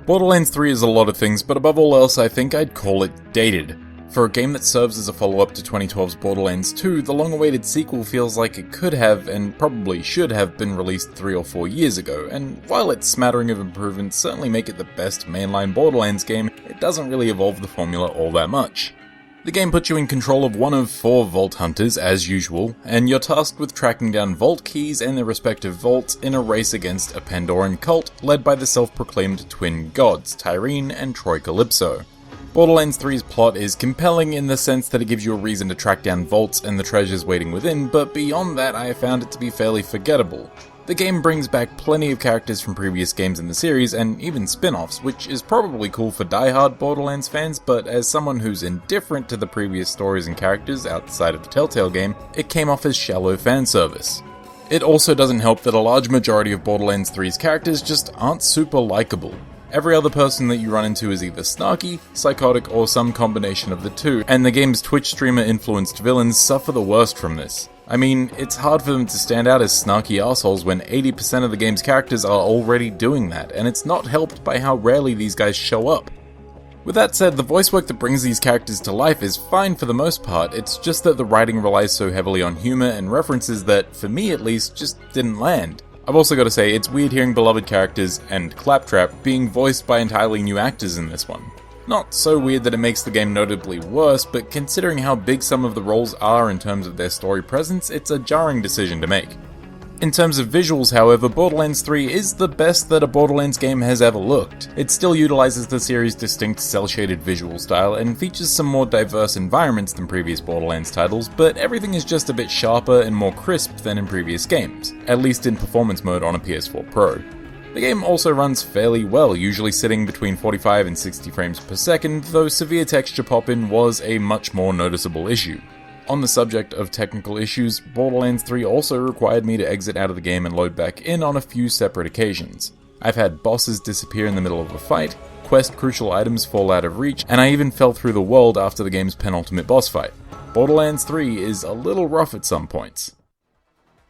Borderlands 3 is a lot of things, but above all else I think I'd call it dated. For a game that serves as a follow-up to 2012's Borderlands 2, the long-awaited sequel feels like it could have, and probably should have, been released 3 or 4 years ago, and while its smattering of improvements certainly make it the best mainline Borderlands game, it doesn't really evolve the formula all that much. The game puts you in control of one of 4 vault hunters, as usual, and you're tasked with tracking down vault keys and their respective vaults in a race against a Pandoran cult led by the self-proclaimed twin gods, Tyreen and Troy Calypso. Borderlands 3's plot is compelling in the sense that it gives you a reason to track down vaults and the treasures waiting within, but beyond that I found it to be fairly forgettable. The game brings back plenty of characters from previous games in the series, and even spin-offs, which is probably cool for die-hard Borderlands fans, but as someone who's indifferent to the previous stories and characters outside of the Telltale game, it came off as shallow fan service. It also doesn't help that a large majority of Borderlands 3's characters just aren't super likable. Every other person that you run into is either snarky, psychotic, or some combination of the two, and the game's Twitch streamer-influenced villains suffer the worst from this. I mean, it's hard for them to stand out as snarky assholes when 80% of the game's characters are already doing that, and it's not helped by how rarely these guys show up. With that said, the voice work that brings these characters to life is fine for the most part, it's just that the writing relies so heavily on humor and references that, for me at least, just didn't land. I've also got to say, it's weird hearing beloved characters, and Claptrap, being voiced by entirely new actors in this one. Not so weird that it makes the game notably worse, but considering how big some of the roles are in terms of their story presence, it's a jarring decision to make. In terms of visuals, however, Borderlands 3 is the best that a Borderlands game has ever looked. It still utilizes the series' distinct cel-shaded visual style and features some more diverse environments than previous Borderlands titles, but everything is just a bit sharper and more crisp than in previous games, at least in performance mode on a PS4 Pro. The game also runs fairly well, usually sitting between 45 and 60 frames per second, though severe texture pop-in was a much more noticeable issue. On the subject of technical issues, Borderlands 3 also required me to exit out of the game and load back in on a few separate occasions. I've had bosses disappear in the middle of a fight, quest crucial items fall out of reach, and I even fell through the world after the game's penultimate boss fight. Borderlands 3 is a little rough at some points.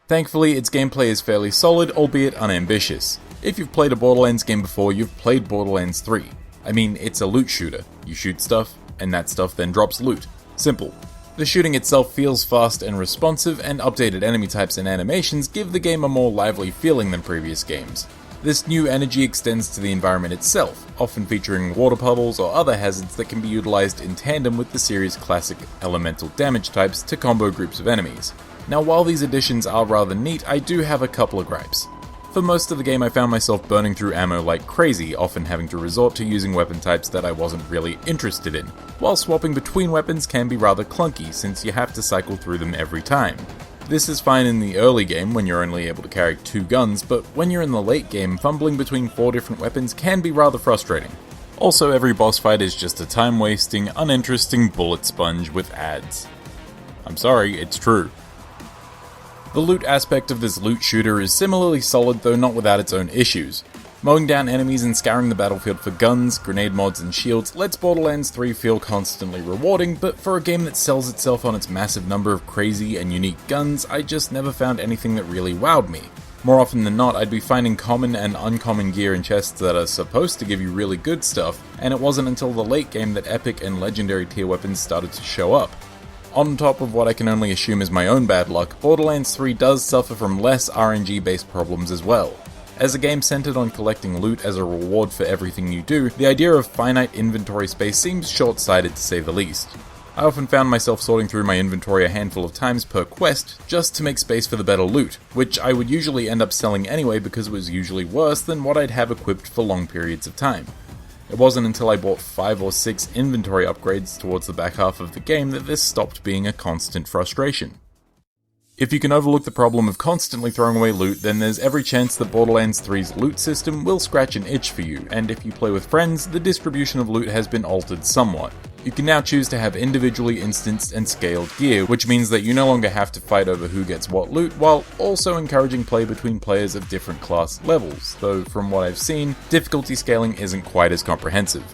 Thankfully, its gameplay is fairly solid, albeit unambitious. If you've played a Borderlands game before, you've played Borderlands 3. I mean, it's a loot shooter. You shoot stuff, and that stuff then drops loot. Simple. The shooting itself feels fast and responsive, and updated enemy types and animations give the game a more lively feeling than previous games. This new energy extends to the environment itself, often featuring water puddles or other hazards that can be utilized in tandem with the series' classic elemental damage types to combo groups of enemies. Now, while these additions are rather neat, I do have a couple of gripes. For most of the game I found myself burning through ammo like crazy, often having to resort to using weapon types that I wasn't really interested in, while swapping between weapons can be rather clunky since you have to cycle through them every time. This is fine in the early game when you're only able to carry 2 guns, but when you're in the late game, fumbling between 4 different weapons can be rather frustrating. Also, every boss fight is just a time-wasting, uninteresting bullet sponge with ads. I'm sorry, it's true. The loot aspect of this loot shooter is similarly solid, though not without its own issues. Mowing down enemies and scouring the battlefield for guns, grenade mods, and shields lets Borderlands 3 feel constantly rewarding, but for a game that sells itself on its massive number of crazy and unique guns, I just never found anything that really wowed me. More often than not, I'd be finding common and uncommon gear in chests that are supposed to give you really good stuff, and it wasn't until the late game that epic and legendary tier weapons started to show up. On top of what I can only assume is my own bad luck, Borderlands 3 does suffer from less RNG-based problems as well. As a game centered on collecting loot as a reward for everything you do, the idea of finite inventory space seems short-sighted to say the least. I often found myself sorting through my inventory a handful of times per quest just to make space for the better loot, which I would usually end up selling anyway because it was usually worse than what I'd have equipped for long periods of time. It wasn't until I bought 5 or 6 inventory upgrades towards the back half of the game that this stopped being a constant frustration. If you can overlook the problem of constantly throwing away loot, then there's every chance that Borderlands 3's loot system will scratch an itch for you, and if you play with friends, the distribution of loot has been altered somewhat. You can now choose to have individually instanced and scaled gear, which means that you no longer have to fight over who gets what loot, while also encouraging play between players of different class levels, though from what I've seen, difficulty scaling isn't quite as comprehensive.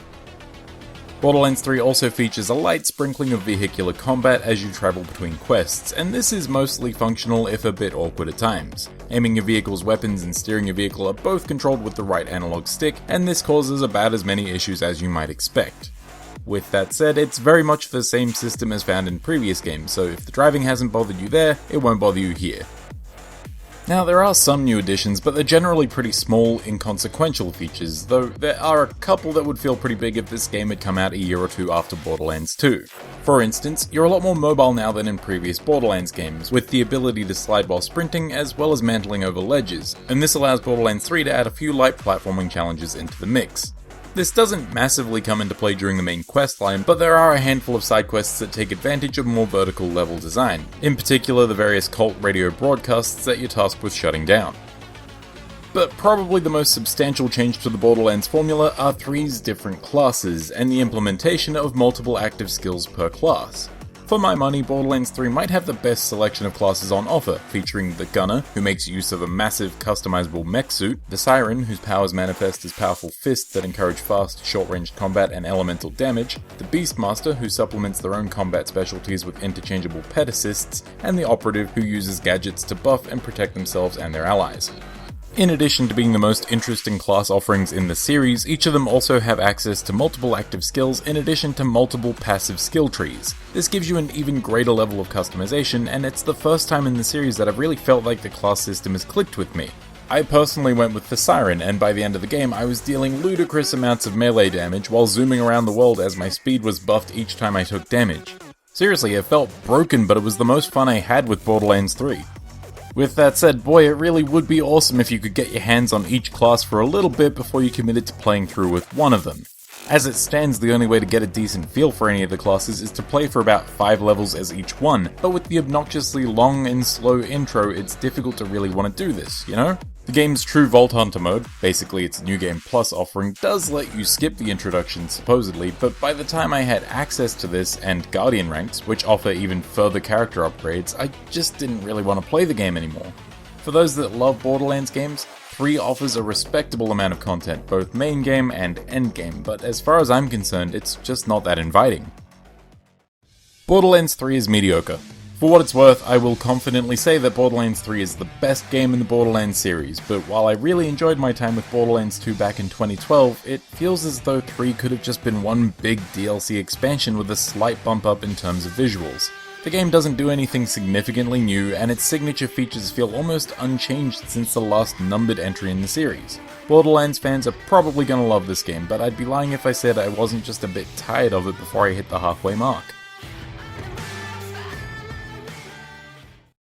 Borderlands 3 also features a light sprinkling of vehicular combat as you travel between quests, and this is mostly functional if a bit awkward at times. Aiming your vehicle's weapons and steering your vehicle are both controlled with the right analog stick, and this causes about as many issues as you might expect. With that said, it's very much the same system as found in previous games, so if the driving hasn't bothered you there, it won't bother you here. Now, there are some new additions, but they're generally pretty small, inconsequential features, though there are a couple that would feel pretty big if this game had come out a year or two after Borderlands 2. For instance, you're a lot more mobile now than in previous Borderlands games, with the ability to slide while sprinting as well as mantling over ledges, and this allows Borderlands 3 to add a few light platforming challenges into the mix. This doesn't massively come into play during the main questline, but there are a handful of side quests that take advantage of more vertical level design, in particular the various cult radio broadcasts that you're tasked with shutting down. But probably the most substantial change to the Borderlands formula are 3's different classes, and the implementation of multiple active skills per class. For my money, Borderlands 3 might have the best selection of classes on offer, featuring the Gunner, who makes use of a massive customizable mech suit, the Siren, whose powers manifest as powerful fists that encourage fast, short-range combat and elemental damage, the Beastmaster, who supplements their own combat specialties with interchangeable pet assists, and the Operative, who uses gadgets to buff and protect themselves and their allies. In addition to being the most interesting class offerings in the series, each of them also have access to multiple active skills in addition to multiple passive skill trees. This gives you an even greater level of customization, and it's the first time in the series that I've really felt like the class system has clicked with me. I personally went with the Siren, and by the end of the game I was dealing ludicrous amounts of melee damage while zooming around the world as my speed was buffed each time I took damage. Seriously, it felt broken, but it was the most fun I had with Borderlands 3. With that said, boy, it really would be awesome if you could get your hands on each class for a little bit before you committed to playing through with one of them. As it stands, the only way to get a decent feel for any of the classes is to play for about 5 levels as each one, but with the obnoxiously long and slow intro, it's difficult to really want to do this, you know? The game's true Vault Hunter mode, basically its New Game Plus offering, does let you skip the introduction supposedly, but by the time I had access to this and Guardian ranks, which offer even further character upgrades, I just didn't really want to play the game anymore. For those that love Borderlands games, 3 offers a respectable amount of content, both main game and end game, but as far as I'm concerned, it's just not that inviting. Borderlands 3 is mediocre. For what it's worth, I will confidently say that Borderlands 3 is the best game in the Borderlands series, but while I really enjoyed my time with Borderlands 2 back in 2012, it feels as though 3 could have just been one big DLC expansion with a slight bump up in terms of visuals. The game doesn't do anything significantly new, and its signature features feel almost unchanged since the last numbered entry in the series. Borderlands fans are probably gonna love this game, but I'd be lying if I said I wasn't just a bit tired of it before I hit the halfway mark.